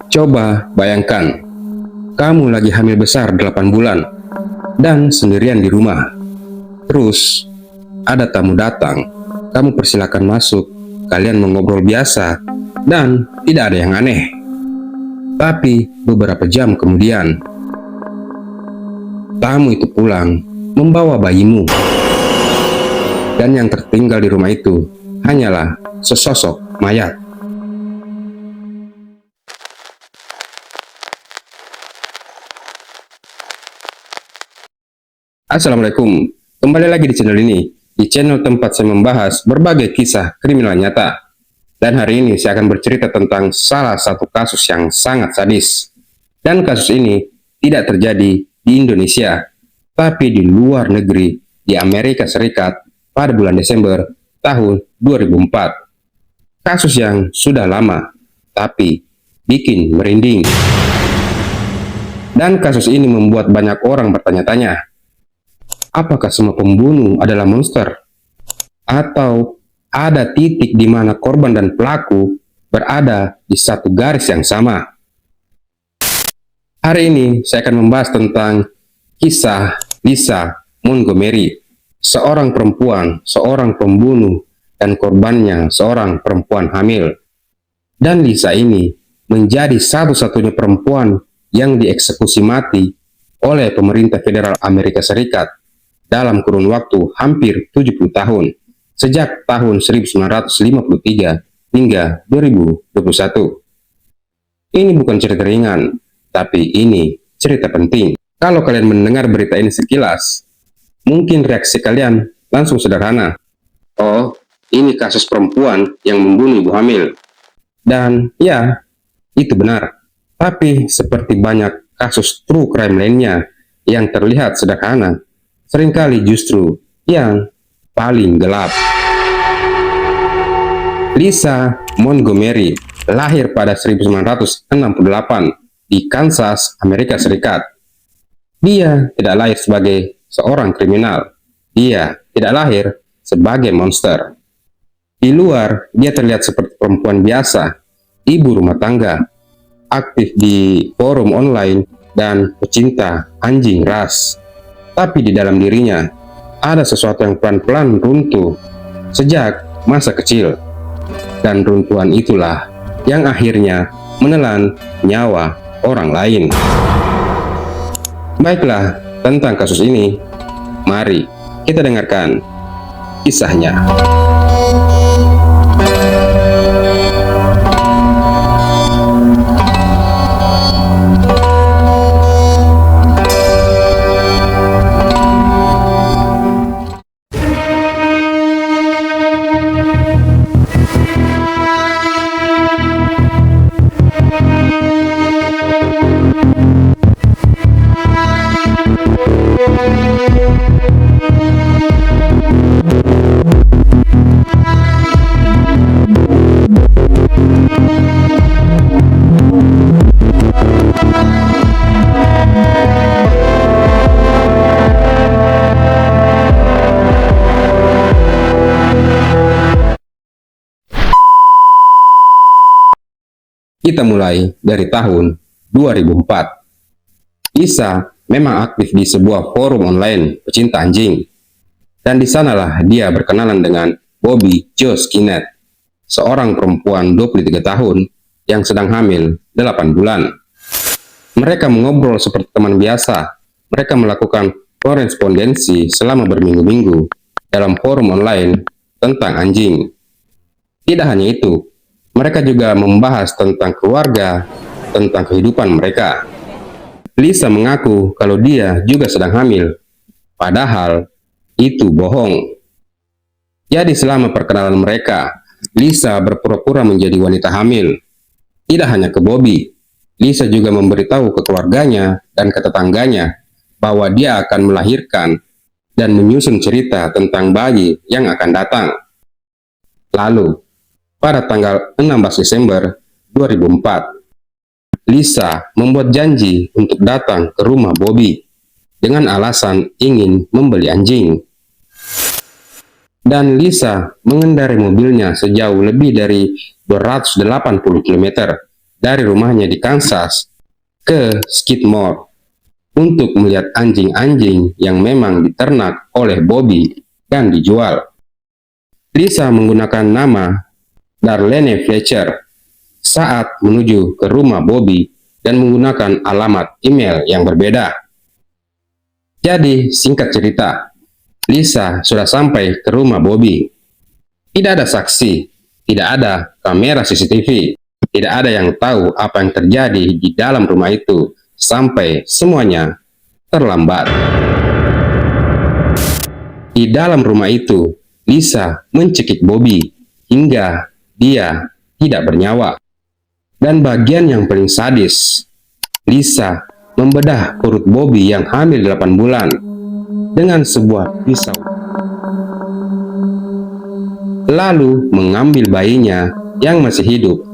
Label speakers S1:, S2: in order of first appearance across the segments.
S1: Coba bayangkan, kamu lagi hamil besar 8 bulan dan sendirian di rumah. Terus, ada tamu datang, kamu persilakan masuk, kalian mengobrol biasa, dan tidak ada yang aneh. Tapi, beberapa jam kemudian, tamu itu pulang, membawa bayimu. Dan yang tertinggal di rumah itu, hanyalah sesosok mayat. Assalamualaikum, kembali lagi di channel ini, di channel tempat saya membahas berbagai kisah kriminal nyata. Dan hari ini saya akan bercerita tentang salah satu kasus yang sangat sadis. Dan kasus ini tidak terjadi di Indonesia, tapi di luar negeri, di Amerika Serikat pada bulan Desember tahun 2004. Kasus yang sudah lama, tapi bikin merinding. Dan kasus ini membuat banyak orang bertanya-tanya, apakah semua pembunuh adalah monster? Atau ada titik di mana korban dan pelaku berada di satu garis yang sama? Hari ini saya akan membahas tentang kisah Lisa Montgomery, seorang perempuan, seorang pembunuh, dan korbannya seorang perempuan hamil. Dan Lisa ini menjadi satu-satunya perempuan yang dieksekusi mati oleh pemerintah federal Amerika Serikat dalam kurun waktu hampir 70 tahun, sejak tahun 1953 hingga 2021. Ini bukan cerita ringan, tapi ini cerita penting. Kalau kalian mendengar berita ini sekilas, mungkin reaksi kalian langsung sederhana. Oh, ini kasus perempuan yang membunuh ibu hamil. Dan ya, itu benar. Tapi seperti banyak kasus true crime lainnya yang terlihat sederhana, seringkali justru yang paling gelap. Lisa Montgomery lahir pada 1968 di Kansas, Amerika Serikat. Dia tidak lahir sebagai seorang kriminal. Dia tidak lahir sebagai monster. Di luar, dia terlihat seperti perempuan biasa, ibu rumah tangga, aktif di forum online, dan pecinta anjing ras. Tapi di dalam dirinya, ada sesuatu yang pelan-pelan runtuh sejak masa kecil. Dan runtuhan itulah yang akhirnya menelan nyawa orang lain. Baiklah, tentang kasus ini, mari kita dengarkan kisahnya. Kita mulai dari tahun 2004. Lisa memang aktif di sebuah forum online pecinta anjing. Dan di sanalah dia berkenalan dengan Bobby Jo Skinnett, seorang perempuan 23 tahun yang sedang hamil 8 bulan. Mereka mengobrol seperti teman biasa. Mereka melakukan korespondensi selama berminggu-minggu dalam forum online tentang anjing. Tidak hanya itu, mereka juga membahas tentang keluarga, tentang kehidupan mereka. Lisa mengaku kalau dia juga sedang hamil, padahal itu bohong. Jadi selama perkenalan mereka, Lisa berpura-pura menjadi wanita hamil. Tidak hanya ke Bobby, Lisa juga memberitahu ke keluarganya dan ke tetangganya bahwa dia akan melahirkan dan menyusun cerita tentang bayi yang akan datang. Lalu, pada tanggal 16 Desember 2004, Lisa membuat janji untuk datang ke rumah Bobby dengan alasan ingin membeli anjing. Dan Lisa mengendarai mobilnya sejauh lebih dari 280 km dari rumahnya di Kansas ke Skidmore untuk melihat anjing-anjing yang memang diternak oleh Bobby dan dijual. Lisa menggunakan nama Darlene Fletcher saat menuju ke rumah Bobby dan menggunakan alamat email yang berbeda. Jadi, singkat cerita, Lisa sudah sampai ke rumah Bobby. Tidak ada saksi, tidak ada kamera CCTV, tidak ada yang tahu apa yang terjadi di dalam rumah itu sampai semuanya terlambat. Di dalam rumah itu, Lisa mencekik Bobby hingga dia tidak bernyawa. Dan bagian yang paling sadis, Lisa membedah perut Bobby yang hamil 8 bulan dengan sebuah pisau. Lalu mengambil bayinya yang masih hidup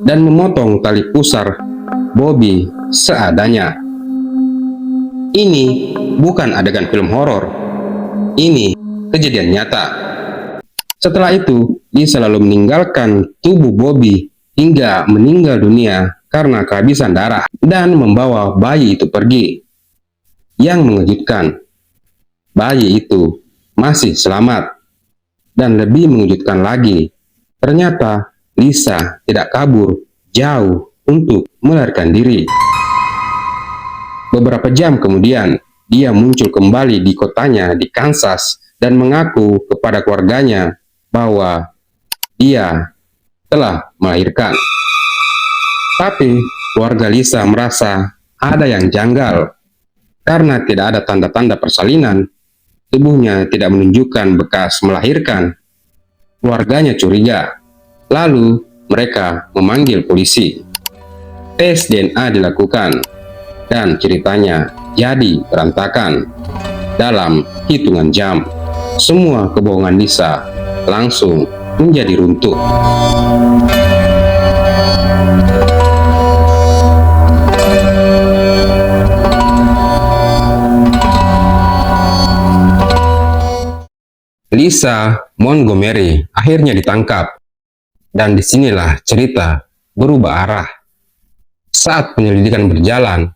S1: dan memotong tali pusar Bobby seadanya. Ini bukan adegan film horor. Ini kejadian nyata. Setelah itu, Lisa lalu meninggalkan tubuh Bobby hingga meninggal dunia karena kehabisan darah dan membawa bayi itu pergi. Yang mengejutkan, bayi itu masih selamat. Dan lebih mengejutkan lagi, ternyata Lisa tidak kabur jauh untuk melarikan diri. Beberapa jam kemudian, dia muncul kembali di kotanya di Kansas dan mengaku kepada keluarganya bahwa dia telah melahirkan. Tapi keluarga Lisa merasa ada yang janggal karena tidak ada tanda-tanda persalinan. Tubuhnya tidak menunjukkan bekas melahirkan. Keluarganya curiga. Lalu mereka memanggil polisi. Tes DNA dilakukan dan ceritanya jadi berantakan. Dalam hitungan jam, semua kebohongan Lisa langsung menjadi runtuh. Lisa Montgomery akhirnya ditangkap, dan disinilah cerita berubah arah. Saat penyelidikan berjalan,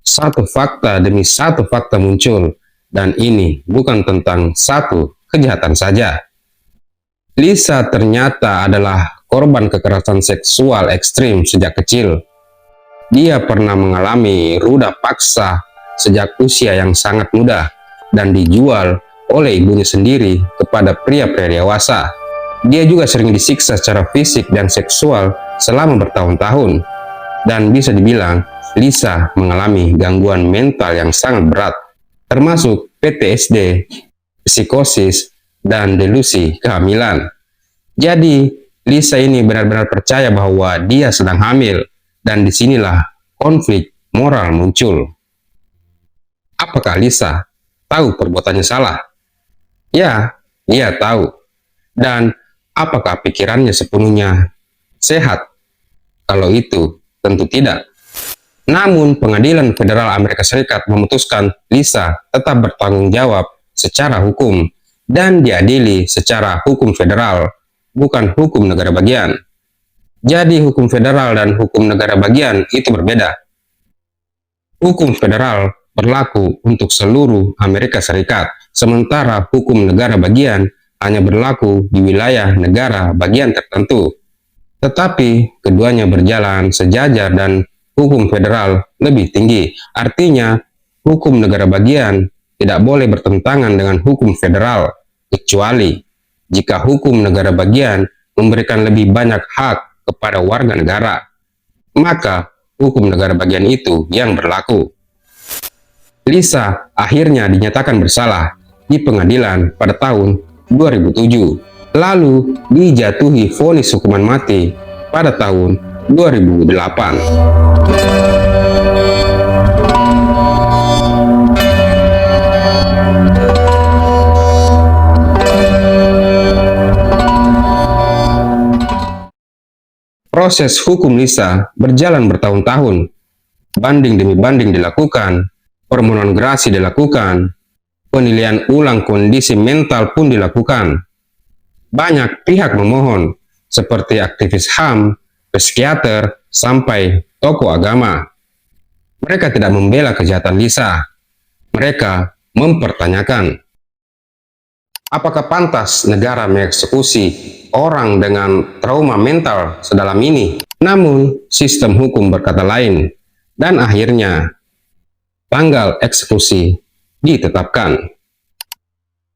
S1: satu fakta demi satu fakta muncul, dan ini bukan tentang satu kejahatan saja. Lisa ternyata adalah korban kekerasan seksual ekstrim sejak kecil. Dia pernah mengalami ruda paksa sejak usia yang sangat muda dan dijual oleh ibunya sendiri kepada pria-pria dewasa. Dia juga sering disiksa secara fisik dan seksual selama bertahun-tahun. Dan bisa dibilang, Lisa mengalami gangguan mental yang sangat berat, termasuk PTSD, psikosis, dan delusi kehamilan. Jadi, Lisa ini benar-benar percaya bahwa dia sedang hamil, dan disinilah konflik moral muncul. Apakah Lisa tahu perbuatannya salah? Ya, dia tahu. Dan apakah pikirannya sepenuhnya sehat? Kalau itu, tentu tidak. Namun, Pengadilan Federal Amerika Serikat memutuskan Lisa tetap bertanggung jawab secara hukum dan diadili secara hukum federal, bukan hukum negara bagian. Jadi, hukum federal dan hukum negara bagian itu berbeda. Hukum federal berlaku untuk seluruh Amerika Serikat, sementara hukum negara bagian hanya berlaku di wilayah negara bagian tertentu. Tetapi keduanya berjalan sejajar dan hukum federal lebih tinggi. Artinya, hukum negara bagian tidak boleh bertentangan dengan hukum federal, kecuali jika hukum negara bagian memberikan lebih banyak hak kepada warga negara. Maka, hukum negara bagian itu yang berlaku. Lisa akhirnya dinyatakan bersalah di pengadilan pada tahun 2007, lalu dijatuhi vonis hukuman mati pada tahun 2008. Proses hukum Lisa berjalan bertahun-tahun. Banding demi banding dilakukan, permohonan gerasi dilakukan, penilaian ulang kondisi mental pun dilakukan. Banyak pihak memohon, seperti aktivis HAM, psikiater, sampai tokoh agama. Mereka tidak membela kejahatan Lisa. Mereka mempertanyakan, apakah pantas negara mengeksekusi orang dengan trauma mental sedalam ini? Namun, sistem hukum berkata lain, dan akhirnya tanggal eksekusi ditetapkan.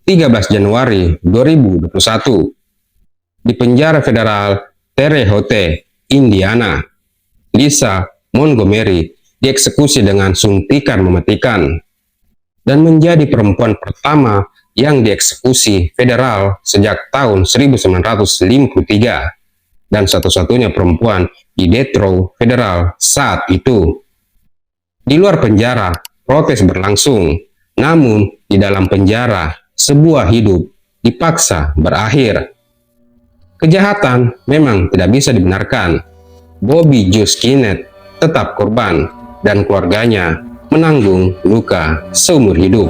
S1: 13 Januari 2021, di penjara federal Terre Haute, Indiana, Lisa Montgomery dieksekusi dengan suntikan mematikan dan menjadi perempuan pertama yang dieksekusi federal sejak tahun 1953 dan satu-satunya perempuan di Death Row federal saat itu. Di luar penjara, protes berlangsung, namun di dalam penjara, sebuah hidup dipaksa berakhir. Kejahatan memang tidak bisa dibenarkan. Bobby Joe Skinner tetap korban dan keluarganya menanggung luka seumur hidup.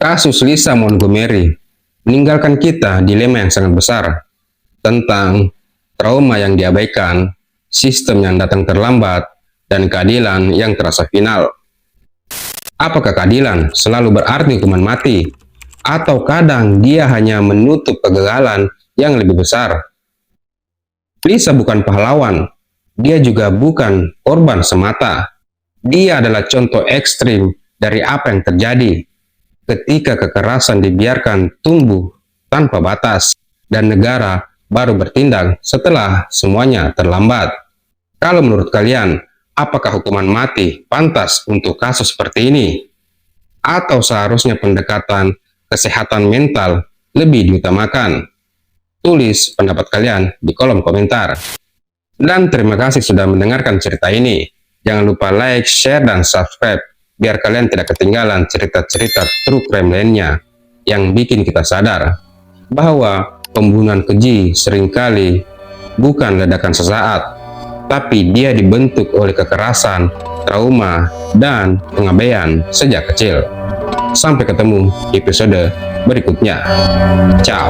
S1: Kasus Lisa Montgomery meninggalkan kita dilema yang sangat besar tentang trauma yang diabaikan, sistem yang datang terlambat, dan keadilan yang terasa final. Apakah keadilan selalu berarti hukuman mati? Atau kadang dia hanya menutup kegagalan yang lebih besar? Lisa bukan pahlawan, dia juga bukan korban semata. Dia adalah contoh ekstrim dari apa yang terjadi ketika kekerasan dibiarkan tumbuh tanpa batas dan negara baru bertindak setelah semuanya terlambat. Kalau menurut kalian, apakah hukuman mati pantas untuk kasus seperti ini? Atau seharusnya pendekatan kesehatan mental lebih diutamakan? Tulis pendapat kalian di kolom komentar. Dan terima kasih sudah mendengarkan cerita ini. Jangan lupa like, share, dan subscribe biar kalian tidak ketinggalan cerita-cerita true crime lainnya yang bikin kita sadar bahwa pembunuhan keji seringkali bukan ledakan sesaat, tapi dia dibentuk oleh kekerasan, trauma, dan pengabaian sejak kecil. Sampai ketemu di episode berikutnya. Ciao.